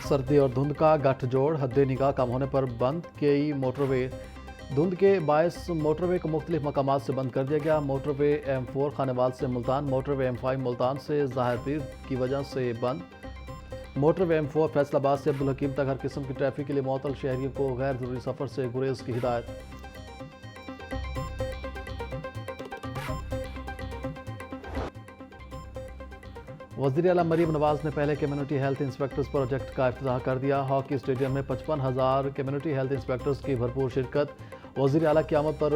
सर्दी और धुंध का गठजोड़, हद निगाह कम होने पर बंद कई मोटरवे। धुंध के बायस मोटरवे को मुख्तलिफ मकामात से बंद कर दिया गया। मोटरवे M4 खानेवाल से मुल्तान, मोटरवे M5 मुल्तान से ज़ाहिर पीर की वजह से बंद। मोटरवे M4 फैसलाबाद से अब्दुल हकीम तक हर किस्म की ट्रैफिक के लिए मुअत्तल, शहरियों को गैर ज़रूरी सफ़र से गुरेज की हिदायत। वज़ीर आला मरीम नवाज ने पहले कम्युनिटी हेल्थ इंस्पेक्टर्स प्रोजेक्ट का इफ्तिताह कर दिया। हॉकी स्टेडियम में 55,000 कम्युनिटी हेल्थ इंस्पेक्टर्स की भरपूर शिरकत। वज़ीर आला की आमद पर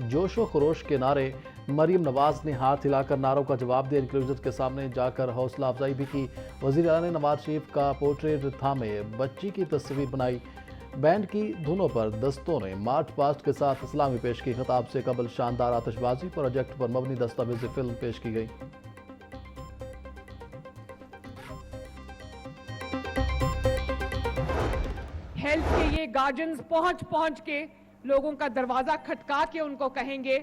जोश व खरोश के नारे। मरीम नवाज ने हाथ हिलाकर नारों का जवाब दिया। इंक्लूजर के सामने जाकर हौसला अफजाई भी की। वज़ीर आला ने नवाज शरीफ का पोर्ट्रेट थामे बच्ची की तस्वीर बनाई। बैंड की धुनों पर दस्तों ने मार्च पास्ट के साथ इस्लामी पेश की। खिताब से कबल शानदार आतिशबाजी प्रोजेक्ट पर मबनी दस्तावेज़ी फिल्म पेश की गई। हेल्थ के ये गार्जियंस पहुंच के लोगों का दरवाजा खटका के उनको कहेंगे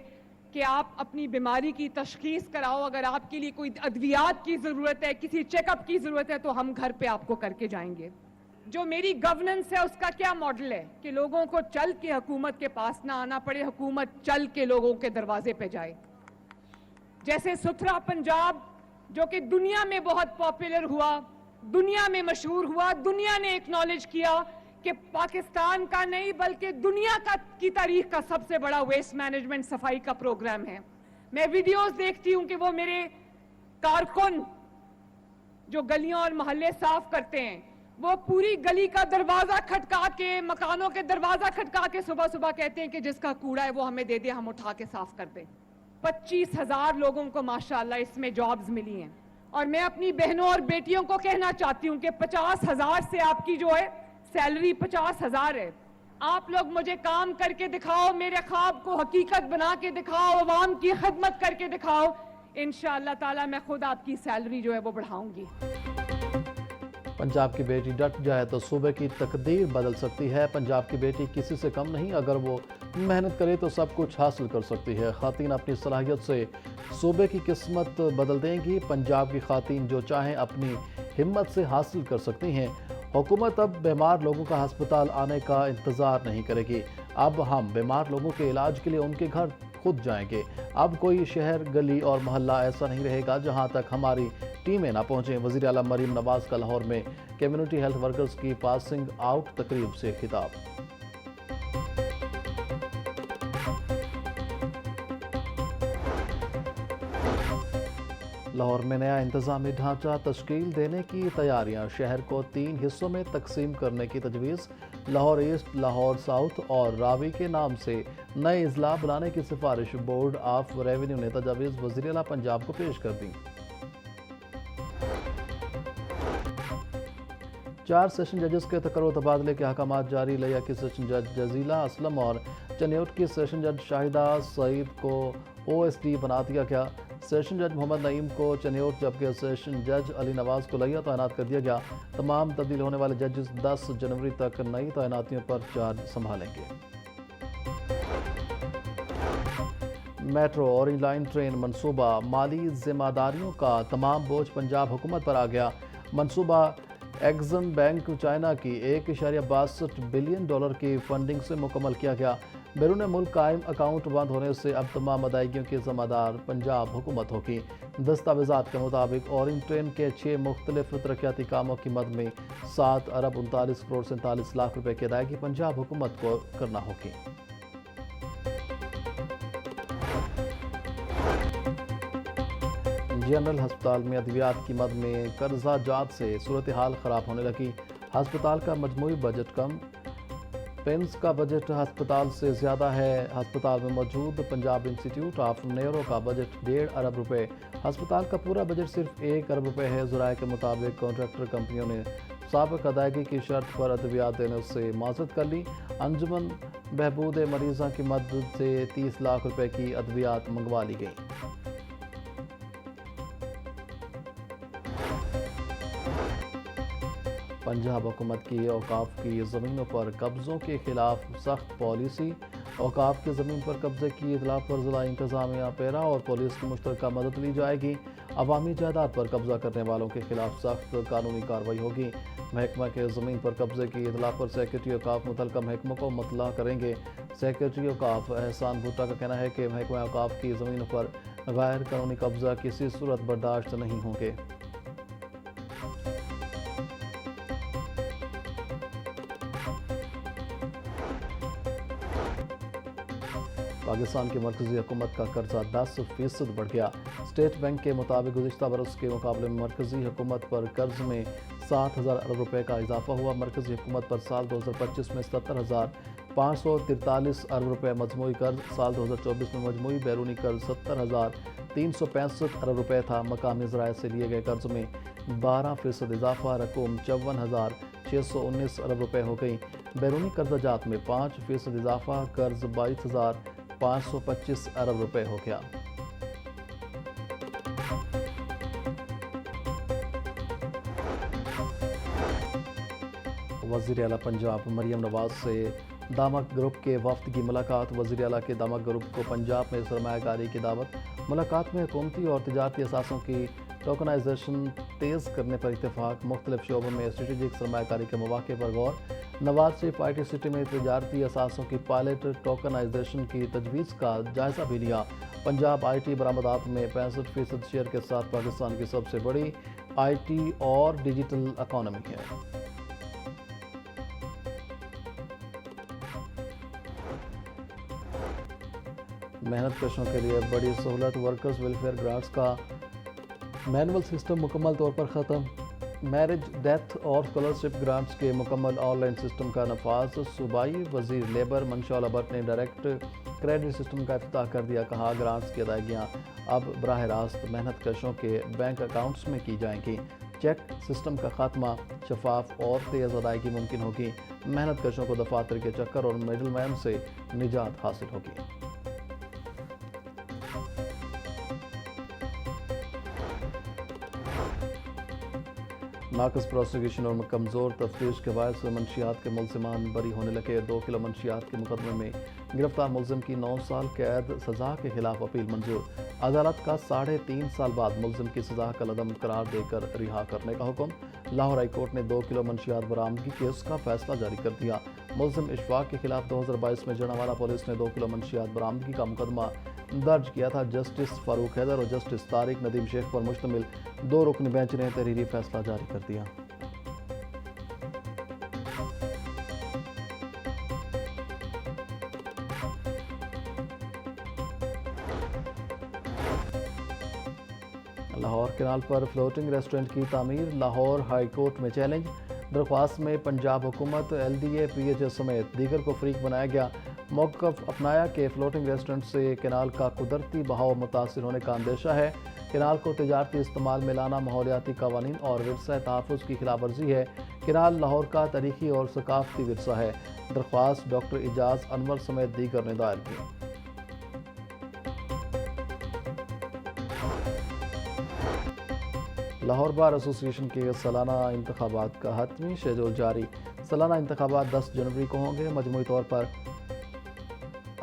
कि आप अपनी बीमारी की तशखीस कराओ। अगर आपके लिए कोई अद्वियात की ज़रूरत है, किसी चेकअप की ज़रूरत है, तो हम घर पे आपको करके जाएंगे। जो मेरी गवर्नेंस है उसका क्या मॉडल है कि लोगों को चल के हुकूमत के पास ना आना पड़े, हुकूमत चल के लोगों के दरवाजे पे जाए। जैसे सुथरा पंजाब जो कि दुनिया में बहुत पॉपुलर हुआ, दुनिया में मशहूर हुआ, दुनिया ने एक्नॉलेज किया कि पाकिस्तान का नहीं बल्कि दुनिया की तारीख का सबसे बड़ा वेस्ट मैनेजमेंट सफाई का प्रोग्राम है। मैं वीडियोस देखती हूं कि वो मेरे कारकुन जो गलियां और मोहल्ले साफ करते हैं, वो पूरी गली का दरवाजा खटका के, मकानों के दरवाजा खटका के सुबह सुबह कहते हैं कि जिसका कूड़ा है वो हमें दे दे, हम उठा के साफ कर दें। 25,000 लोगों को माशाअल्लाह इसमें जॉब्स मिली हैं। और मैं अपनी बहनों और बेटियों को कहना चाहती हूं कि 50,000 से आपकी जो है सैलरी 50,000 है। आप लोग मुझे काम करके दिखाओ, मेरे ख्वाब को हकीकत बना के दिखाओ, अवाम की खिदमत करके दिखाओ, इंशाअल्लाह ताला मैं खुद आपकी सैलरी जो है वो बढ़ाऊंगी। पंजाब की बेटी डट जाए तो सूबे की तकदीर बदल सकती है। पंजाब की बेटी किसी से कम नहीं, अगर वो मेहनत करे तो सब कुछ हासिल कर सकती है। खातीन अपनी सलाहियत से सूबे की किस्मत बदल देंगी। पंजाब की खातीन जो चाहें अपनी हिम्मत से हासिल कर सकती हैं। हुकूमत अब बीमार लोगों का हस्पताल आने का इंतज़ार नहीं करेगी। अब हम बीमार लोगों के इलाज के लिए उनके घर खुद जाएंगे। अब कोई शहर, गली और मोहल्ला ऐसा नहीं रहेगा जहां तक हमारी टीमें ना पहुंचें। वज़ीर आला मरीम नवाज का लाहौर में कम्युनिटी हेल्थ वर्कर्स की पासिंग आउट तकरीब से खिताब। लाहौर में नया इंतजामी ढांचा तश्कील देने की तैयारियां। शहर को 3 हिस्सों में तकसीम करने की तजवीज़। लाहौर ईस्ट, लाहौर साउथ और रावी के नाम से नए अजला बनाने की सिफारिश बोर्ड ऑफ रेवेन्यू ने तजावीज़ वज़ीर आला पंजाब को पेश कर दी। 4 सेशन जजेस के तकर्रो तबादले के अहकामात जारी। लिया की सेशन जज जजीला असलम और चन्योट की सेशन जज शाहिदा सईद को OSD बना दिया गया। सेशन जज मोहम्मद नईम को चन्योट, जबकि सेशन जज अली नवाज को लिया तैनात कर दिया गया। तमाम तब्दील होने वाले जजेस 10 जनवरी तक नई तैनातियों पर चार्ज संभालेंगे। मेट्रो ऑरेंज लाइन ट्रेन मंसूबा, माली जिम्मेदारियों का तमाम बोझ पंजाब हुकूमत पर आ गया। मंसूबा एग्जिम बैंक चाइना की $1.62 बिलियन की फंडिंग से मुकम्मल किया गया। बैरून मुल्क कायम अकाउंट बंद होने से अब तमाम अदायगियों की ज़िम्मेदार पंजाब हुकूमत होगी। दस्तावेज़ात के मुताबिक ऑरेंज ट्रेन के 6 मुख्तलिफ तरक्याती कामों की मद में 7 अरब 39 करोड़ 47 लाख रुपए की अदायगी पंजाब हुकूमत को करना होगी। जनरल हस्पताल में अद्वियात की मद में कर्जा जात से सूरत हाल ख़राब होने लगी। हस्पताल का मजमूई बजट कम, पेंस का बजट हस्पताल से ज़्यादा है। हस्पताल में मौजूद पंजाब इंस्टीट्यूट ऑफ न्यूरो का बजट 1.5 अरब रुपए। हस्पताल का पूरा बजट सिर्फ 1 अरब रुपए है। ज़राए के मुताबिक कॉन्ट्रैक्टर कंपनियों ने साबिक अदायगी की शर्त पर अद्वियात देने से माजरत कर ली। अंजुमन बहबूद मरीज़ा की मदद से 30 लाख रुपए की अद्वियात मंगवा ली गई। पंजाब हुकूमत की औकाफ की ज़मीनों पर कब्ज़ों के खिलाफ सख्त पॉलिसी। اوقاف کی زمین پر قبضے کی اطلاع پر ضلع انتظامیہ پیرا اور پولیس کی مشترکہ مدد لی جائے گی۔ عوامی جائیداد پر قبضہ کرنے والوں کے خلاف سخت قانونی کارروائی ہوگی۔ محکمہ کے زمین پر قبضے کی اطلاع پر سیکرٹری اوقاف متعلقہ محکموں کو مطلع کریں گے۔ سیکرٹری اوقاف احسان بھٹا کا کہنا ہے کہ محکمہ اوقاف کی زمین پر غیر قانونی قبضہ کسی صورت برداشت نہیں ہوں گے۔ پاکستان کی مرکزی حکومت کا قرضہ 10% بڑھ گیا۔ اسٹیٹ بینک کے مطابق گزشتہ برس کے مقابلے میں مرکزی حکومت پر قرض میں 7,000 ارب روپے کا اضافہ ہوا۔ مرکزی حکومت پر سال 2025 میں 70,543 ارب روپے مجموعی قرض، سال 2024 میں مجموعی بیرونی قرض 70,365 ارب روپے تھا۔ مقامی ذرائع سے لیے گئے قرض میں 12% اضافہ، رقم 54,619 ارب روپے ہو گئی۔ بیرونی قرضہ جات میں 5% اضافہ، قرض 22,525 ارب روپے ہو گیا۔ وزیر اعلیٰ پنجاب مریم نواز سے دامک گروپ کے وفد کی ملاقات۔ وزیر اعلیٰ کے دامک گروپ کو پنجاب میں سرمایہ کاری کی دعوت۔ ملاقات میں حکومتی اور تجارتی اثاثوں کی ٹوکنائزیشن تیز کرنے پر اتفاق، مختلف شعبوں میں اسٹریٹجک سرمایہ کاری کے مواقع پر غور۔ Nawaz Sharif I T city میں تجارتی اثاثوں کی پائلٹ ٹوکنائزیشن کی تجویز کا جائزہ بھی لیا۔ پنجاب آئی ٹی برآمدات میں 65% شیئر کے ساتھ پاکستان کی سب سے بڑی آئی ٹی اور ڈیجیٹل اکانومی ہے۔ محنت کشوں کے لیے بڑی سہولت، ورکرز ویلفیئر گرانٹس کا مینول سسٹم مکمل طور پر ختم۔ میرج، ڈیتھ اور اسکالرشپ گرانٹس کے مکمل آن لائن سسٹم کا نفاذ۔ صوبائی وزیر لیبر منشا اللہ بٹ نے ڈائریکٹ کریڈٹ سسٹم کا افتتاح کر دیا۔ کہا گرانٹس کی ادائیگیاں اب براہ راست محنت کشوں کے بینک اکاؤنٹس میں کی جائیں گی۔ چیک سسٹم کا خاتمہ، شفاف اور تیز ادائیگی ممکن ہوگی۔ محنت کشوں کو دفاتر کے چکر اور میڈل مین سے نجات حاصل ہوگی۔ ناقص پروسیکیوشن اور کمزور تفتیش کے باعث منشیات کے ملزمان بری ہونے لگے۔ 2 کلو منشیات کے مقدمے میں گرفتار ملزم کی 9 سال قید سزا کے خلاف اپیل منظور۔ عدالت کا 3.5 سال بعد ملزم کی سزا کالعدم قرار دے کر رہا کرنے کا حکم۔ لاہور ہائی کورٹ نے 2 کلو منشیات برآمدگی کیس کا فیصلہ جاری کر دیا۔ ملزم اشفاق کے خلاف 2022 میں جڑنوالا پولیس نے 2 کلو منشیات برآمدگی کا مقدمہ درج کیا تھا۔ جسٹس فاروق حیدر اور جسٹس طارق ندیم شیخ پر مشتمل 2 رکنی بینچ نے تحریری فیصلہ جاری کر دیا۔ لاہور کینال پر فلوٹنگ ریسٹورنٹ کی تعمیر، لاہور ہائی کورٹ میں چیلنج۔ درخواست میں پنجاب حکومت، LDA، PHA سمیت دیگر کو فریق بنایا گیا۔ موقف اپنایا کہ فلوٹنگ ریسٹورنٹ سے کینال کا قدرتی بہاؤ متاثر ہونے کا اندیشہ ہے۔ کینال کو تجارتی استعمال میں لانا ماحولیاتی قوانین اور ورثہ تحفظ کی خلاف ورزی ہے۔ کینال لاہور کا تاریخی اور ثقافتی ورثہ ہے۔ درخواست ڈاکٹر اعجاز انور سمیت دیگر نے دائر کی۔ لاہور بار ایسوسی ایشن کے سالانہ انتخابات کا حتمی شیڈول جاری۔ سالانہ انتخابات 10 جنوری کو ہوں گے۔ مجموعی طور پر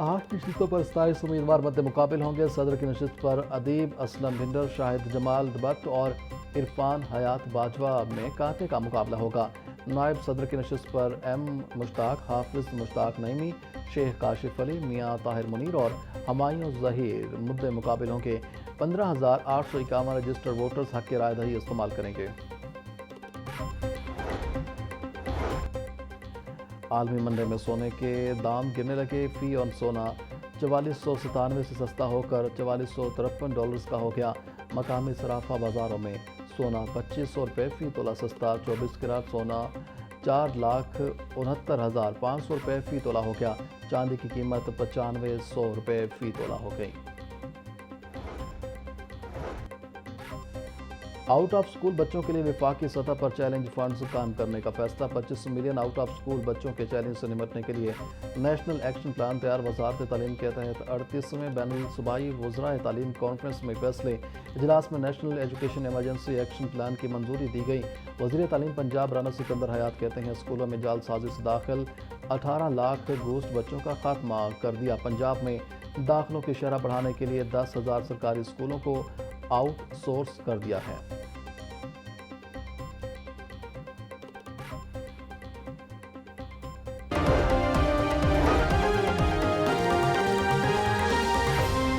8 نشستوں پر 27 امیدوار مد مقابل ہوں گے۔ صدر کی نشست پر ادیب اسلم بھنڈر، شاہد جمال بٹ اور عرفان حیات باجوہ میں کانٹے کا مقابلہ ہوگا۔ نائب صدر کی نشست پر M مشتاق، حافظ مشتاق نعیمی، شیخ کاشف علی، میاں طاہر منیر اور ہمایوں ظہیر مد مقابل ہوں گے۔ 15,851 رجسٹرڈ ووٹرز حق رائے دہی استعمال کریں گے۔ عالمی منڈی میں سونے کے دام گرنے لگے۔ فی اون سونا 4497 سے سستا ہو کر $4453 کا ہو گیا۔ مقامی صرافہ بازاروں میں سونا 2500 روپے فی تولہ سستا، 24 کیرٹ سونا 4,69,500 روپے فی تولہ ہو گیا۔ چاندی کی قیمت 9500 روپے فی تولہ ہو گئی۔ आउट ऑफ स्कूल बच्चों के लिए विफाकी सतह पर चैलेंज फंड्स कायम करने का फैसला। 25 मिलियन आउट ऑफ स्कूल बच्चों के चैलेंज से निपटने के लिए नेशनल एक्शन प्लान तैयार। वजारत तालीम के तहत 38वें बैनुल सूबाई वज़राए तालीम कॉन्फ्रेंस में फैसले। इजलास में national education emergency action plan की मंजूरी दी गई। वज़ीर तालीम पंजाब राना सिकंदर हयात कहते हैं, स्कूलों में जालसाजी से दाखिल 18 लाख घोस्ट बच्चों का खात्मा कर दिया। पंजाब में दाखिलों की शरह बढ़ाने के लिए 10,000 सरकारी स्कूलों को आउटसोर्स कर दिया है।